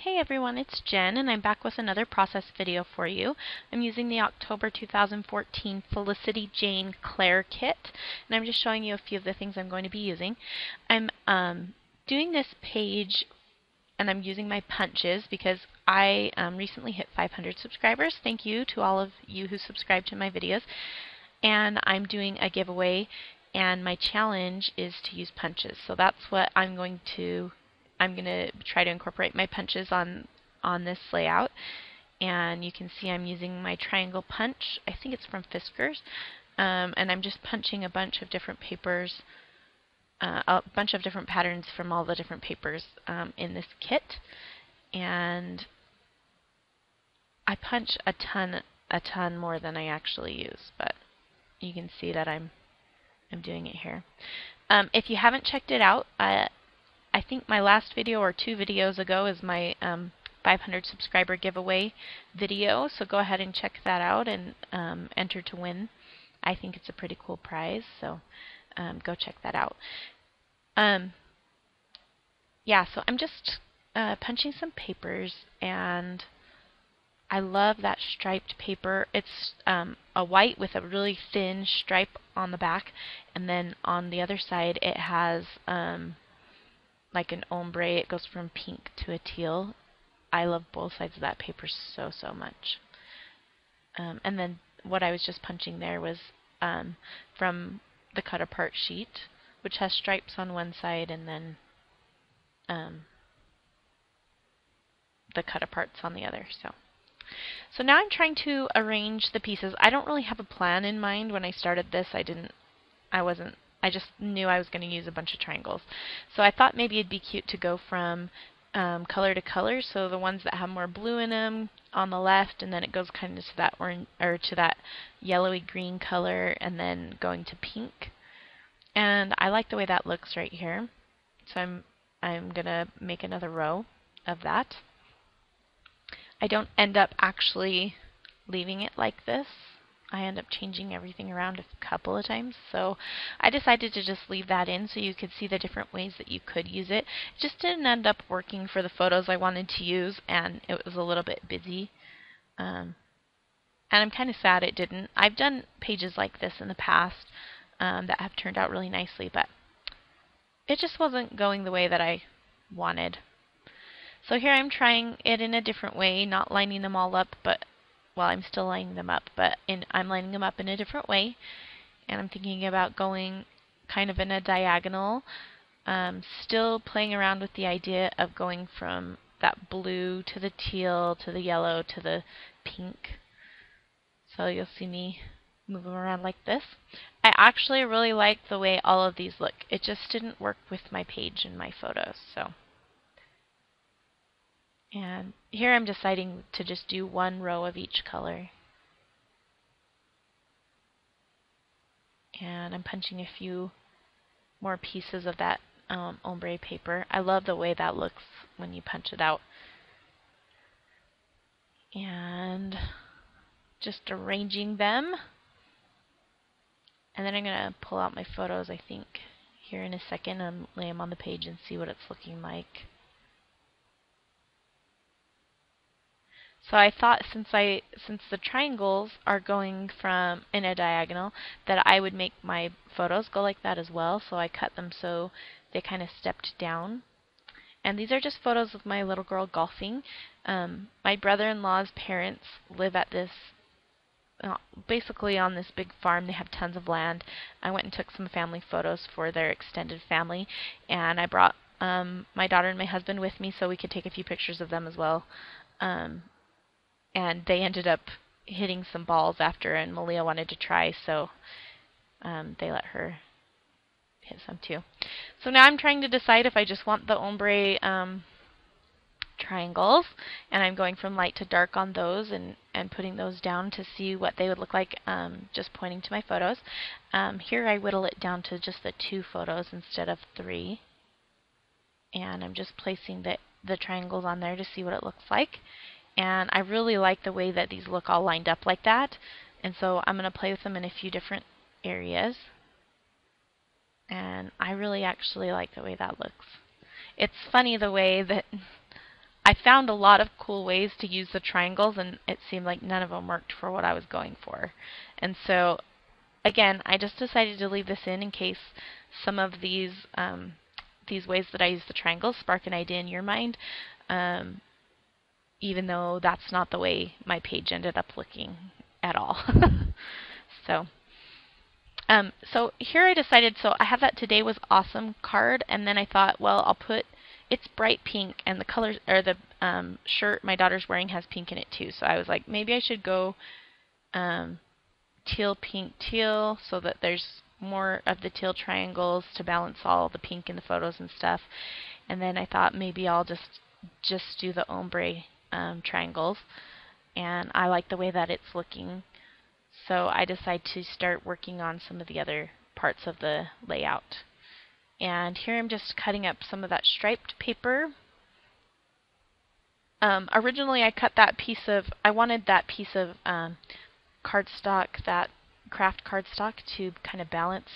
Hey everyone, it's Jen and I'm back with another process video for you. I'm using the October 2014 Felicity Jane Claire kit and I'm just showing you a few of the things I'm going to be using. I'm doing this page and I'm using my punches because I recently hit 500 subscribers. Thank you to all of you who subscribe to my videos. And I'm doing a giveaway and my challenge is to use punches. So that's what I'm going to try to incorporate my punches on this layout. And you can see I'm using my triangle punch. I think it's from Fiskars. And I'm just punching a bunch of different papers, a bunch of different patterns from all the different papers in this kit. And I punch a ton more than I actually use, but you can see that I'm doing it here. If you haven't checked it out, I think my last video or 2 videos ago is my 500 subscriber giveaway video, so go ahead and check that out and enter to win. I think it's a pretty cool prize, so go check that out. Yeah, so I'm just punching some papers, and I love that striped paper. It's a white with a really thin stripe on the back, and then on the other side it has like an ombre. It goes from pink to a teal. I love both sides of that paper so much. And then what I was just punching there was from the cut apart sheet, which has stripes on one side and then the cut aparts on the other. So now I'm trying to arrange the pieces. I don't really have a plan in mind. When I started this, I just knew I was going to use a bunch of triangles. So I thought maybe it'd be cute to go from color to color. So the ones that have more blue in them on the left, and then it goes kind of to that orange or to that yellowy green color, and then going to pink. And I like the way that looks right here. So I'm gonna make another row of that. I don't end up actually leaving it like this. I end up changing everything around a couple of times, so I decided to just leave that in so you could see the different ways that you could use it. It just didn't end up working for the photos I wanted to use, and it was a little bit busy. And I'm kind of sad it didn't. I've done pages like this in the past that have turned out really nicely, but it just wasn't going the way that I wanted. So here I'm trying it in a different way, not lining them all up, but well, I'm still lining them up, but I'm lining them up in a different way, and I'm thinking about going kind of in a diagonal, still playing around with the idea of going from that blue to the teal to the yellow to the pink. So you'll see me move them around like this. I actually really like the way all of these look. It just didn't work with my page and my photos, so. And here I'm deciding to just do one row of each color. And I'm punching a few more pieces of that ombre paper. I love the way that looks when you punch it out. And just arranging them. And then I'm going to pull out my photos, I think, here in a second and lay them on the page and see what it's looking like. So I thought since the triangles are going from in a diagonal, that I would make my photos go like that as well. So I cut them so they kind of stepped down. And these are just photos of my little girl golfing. My brother-in-law's parents live at this, basically on this big farm. They have tons of land. I went and took some family photos for their extended family, and I brought my daughter and my husband with me so we could take a few pictures of them as well. And they ended up hitting some balls after, and Malia wanted to try, so they let her hit some too. So now I'm trying to decide if I just want the ombre triangles, and I'm going from light to dark on those and putting those down to see what they would look like, just pointing to my photos. Here I whittle it down to just the 2 photos instead of 3. And I'm just placing the triangles on there to see what it looks like. And I really like the way that these look all lined up like that. And so I'm going to play with them in a few different areas. And I really actually like the way that looks. It's funny the way that I found a lot of cool ways to use the triangles, and it seemed like none of them worked for what I was going for. And so, again, I just decided to leave this in case some of these ways that I use the triangles spark an idea in your mind, even though that's not the way my page ended up looking at all. So. So here I decided, so I have that Today Was Awesome card, and then I thought, well, I'll put, it's bright pink, and the colors, or the shirt my daughter's wearing has pink in it too. So I was like, maybe I should go teal, pink, teal, so that there's more of the teal triangles to balance all the pink in the photos and stuff. And then I thought maybe I'll just do the ombre triangles, and I like the way that it's looking. So I decided to start working on some of the other parts of the layout. And here I'm just cutting up some of that striped paper. Originally I cut that piece of, I wanted that piece of cardstock, that craft cardstock, to kind of balance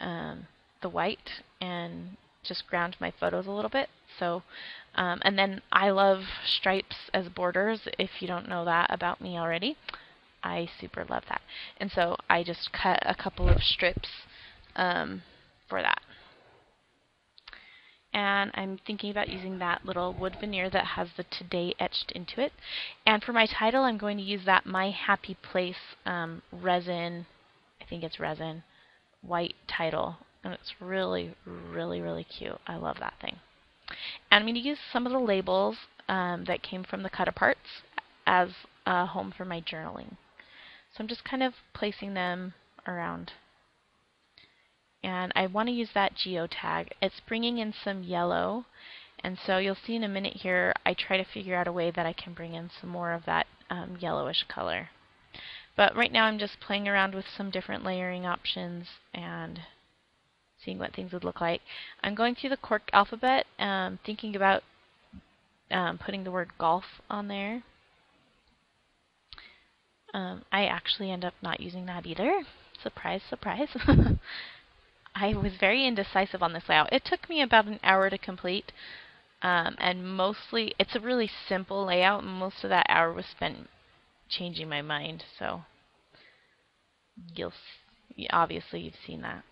the white and just ground my photos a little bit. So, and then I love stripes as borders, if you don't know that about me already. I super love that. And so I just cut a couple of strips for that. And I'm thinking about using that little wood veneer that has the Today etched into it. And for my title, I'm going to use that My Happy Place resin, I think it's resin, white title. And it's really, really, really cute. I love that thing. And I'm going to use some of the labels that came from the cut-aparts as a home for my journaling. So I'm just kind of placing them around. And I want to use that geotag. It's bringing in some yellow. And so you'll see in a minute here, I try to figure out a way that I can bring in some more of that yellowish color. But right now I'm just playing around with some different layering options and seeing what things would look like. I'm going through the cork alphabet, thinking about putting the word golf on there. I actually end up not using that either. Surprise, surprise. I was very indecisive on this layout. It took me about an hour to complete, and mostly, it's a really simple layout, and most of that hour was spent changing my mind, so obviously you've seen that.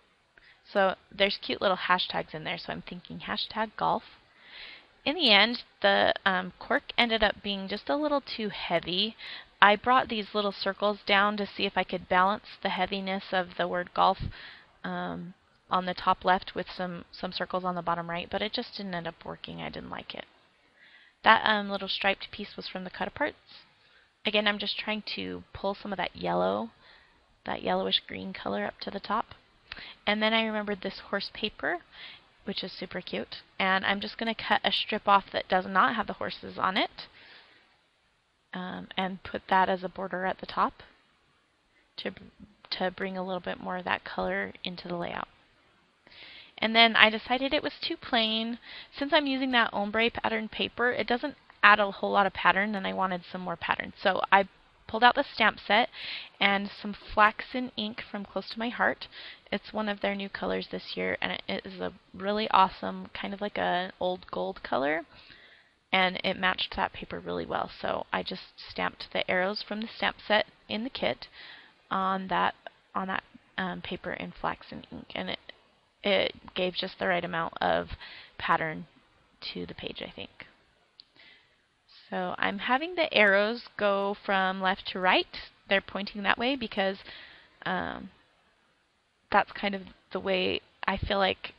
So there's cute little hashtags in there, so I'm thinking hashtag golf. In the end, the cork ended up being just a little too heavy. I brought these little circles down to see if I could balance the heaviness of the word golf on the top left with some circles on the bottom right, but it just didn't end up working. I didn't like it. That little striped piece was from the cut-aparts. Again, I'm just trying to pull some of that yellow, that yellowish green color up to the top. And then I remembered this horse paper, which is super cute. And I'm just going to cut a strip off that does not have the horses on it. And put that as a border at the top to bring a little bit more of that color into the layout. And then I decided it was too plain. Since I'm using that ombre pattern paper, it doesn't add a whole lot of pattern, and I wanted some more pattern. So I pulled out the stamp set and some flaxen ink from Close to My Heart. It's one of their new colors this year, and it is a really awesome, kind of like an old gold color. And it matched that paper really well. So I just stamped the arrows from the stamp set in the kit on that paper in flaxen ink, and it gave just the right amount of pattern to the page, I think. So I'm having the arrows go from left to right. They're pointing that way because that's kind of the way I feel like.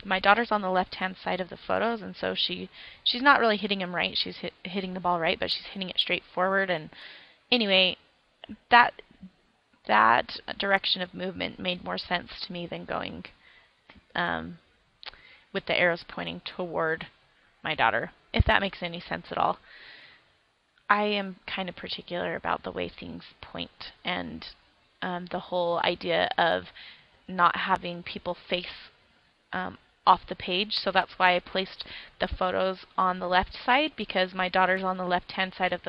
My daughter's on the left-hand side of the photos, and so she's not really hitting them right. She's hitting the ball right, but she's hitting it straight forward. And anyway, that direction of movement made more sense to me than going with the arrows pointing toward my daughter, if that makes any sense at all. I am kind of particular about the way things point, and the whole idea of not having people face off the page, so that's why I placed the photos on the left side, because my daughter's on the left-hand side of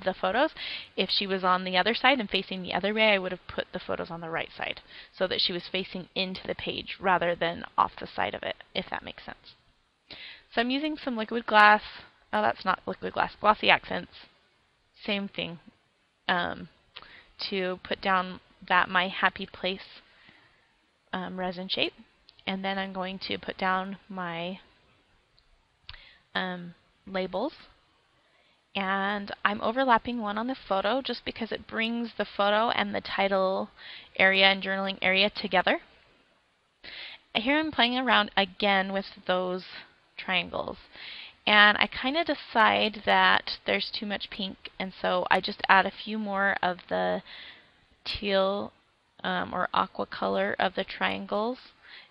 the photos. If she was on the other side and facing the other way, I would have put the photos on the right side, so that she was facing into the page rather than off the side of it, if that makes sense. So I'm using some liquid glass oh, that's not liquid glass, glossy accents, same thing, to put down that My Happy Place resin shape. And then I'm going to put down my labels. And I'm overlapping one on the photo just because it brings the photo and the title area and journaling area together. Here I'm playing around again with those triangles. And I kind of decide that there's too much pink, and so I just add a few more of the teal or aqua color of the triangles.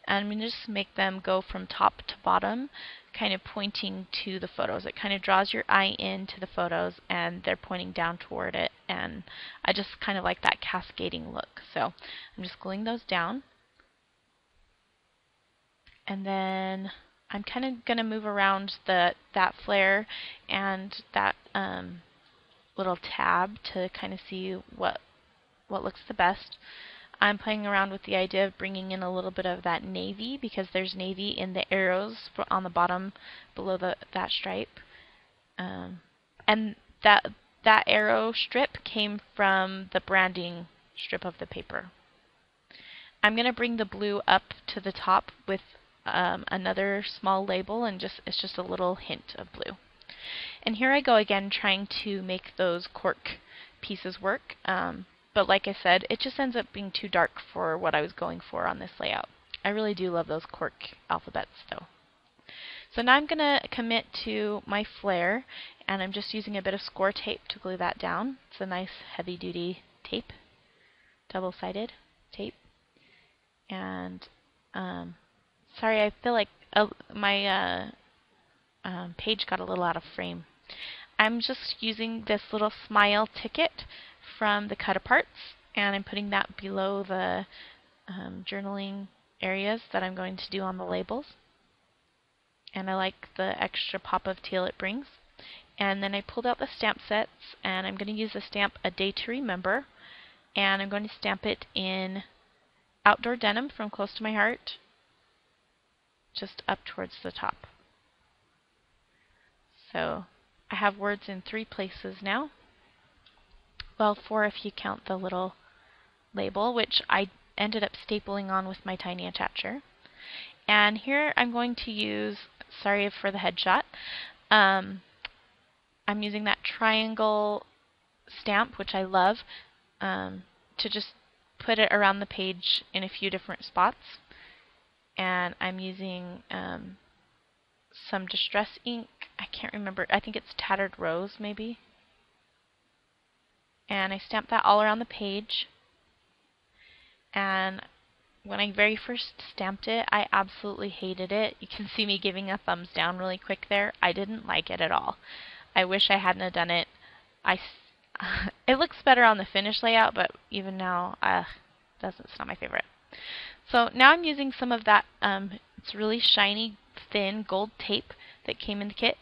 And I'm going to just make them go from top to bottom, kind of pointing to the photos. It kind of draws your eye into the photos, and they're pointing down toward it. And I just kind of like that cascading look. So I'm just gluing those down. And then I'm kind of going to move around that flare and that little tab to kind of see what looks the best. I'm playing around with the idea of bringing in a little bit of that navy, because there's navy in the arrows on the bottom below that stripe. And that arrow strip came from the branding strip of the paper. I'm going to bring the blue up to the top with another small label, and it's just a little hint of blue. And here I go again trying to make those cork pieces work. But like I said, it just ends up being too dark for what I was going for on this layout. I really do love those cork alphabets though. So now I'm going to commit to my flare, and I'm just using a bit of score tape to glue that down. It's a nice heavy duty tape, double-sided tape. And sorry, I feel like my page got a little out of frame. I'm just using this little smile ticket from the cut aparts, and I'm putting that below the journaling areas that I'm going to do on the labels. And I like the extra pop of teal it brings. And then I pulled out the stamp sets, and I'm going to use the stamp A Day to Remember, and I'm going to stamp it in Outdoor Denim from Close to My Heart, just up towards the top. So I have words in 3 places now. Well, 4 if you count the little label, which I ended up stapling on with my tiny attacher. And here I'm going to use, sorry for the headshot, I'm using that triangle stamp, which I love, to just put it around the page in a few different spots. And I'm using some distress ink. I can't remember. I think it's Tattered Rose, maybe. And I stamped that all around the page. And when I very first stamped it, I absolutely hated it. You can see me giving a thumbs down really quick there. I didn't like it at all. I wish I hadn't have done it. It looks better on the finished layout, but even now, it's not my favorite. So now I'm using some of that, it's really shiny, thin gold tape that came in the kit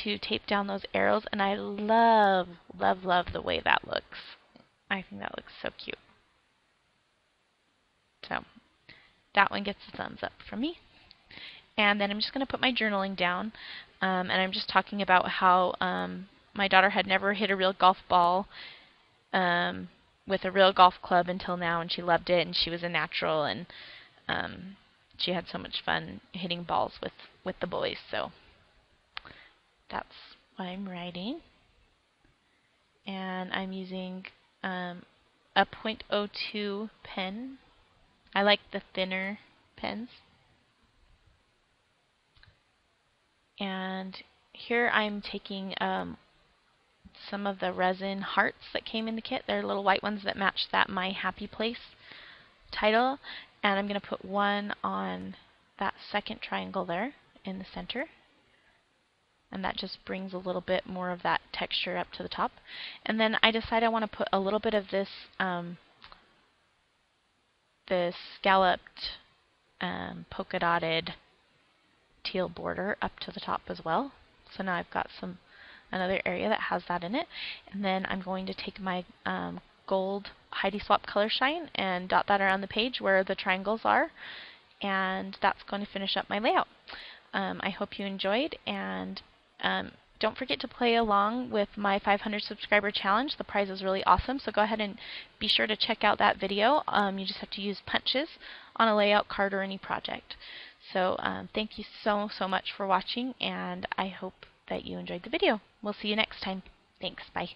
to tape down those arrows, and I love, love, love the way that looks. I think that looks so cute. So that one gets a thumbs up from me. And then I'm just going to put my journaling down, and I'm just talking about how my daughter had never hit a real golf ball with a real golf club until now, and she loved it, and she was a natural, and she had so much fun hitting balls with the boys. So that's what I'm writing. And I'm using a .02 pen. I like the thinner pens. And here I'm taking some of the resin hearts that came in the kit. They're little white ones that match that My Happy Place title. And I'm going to put one on that second triangle there in the center. And that just brings a little bit more of that texture up to the top. And then I decide I want to put a little bit of this this scalloped polka dotted teal border up to the top as well. So now I've got another area that has that in it. And then I'm going to take my gold Heidi Swap Color Shine and dot that around the page where the triangles are. And that's going to finish up my layout. I hope you enjoyed, and don't forget to play along with my 500 subscriber challenge. The prize is really awesome, so go ahead and be sure to check out that video. You just have to use punches on a layout card or any project. So thank you so much for watching, and I hope that you enjoyed the video. We'll see you next time. Thanks. Bye.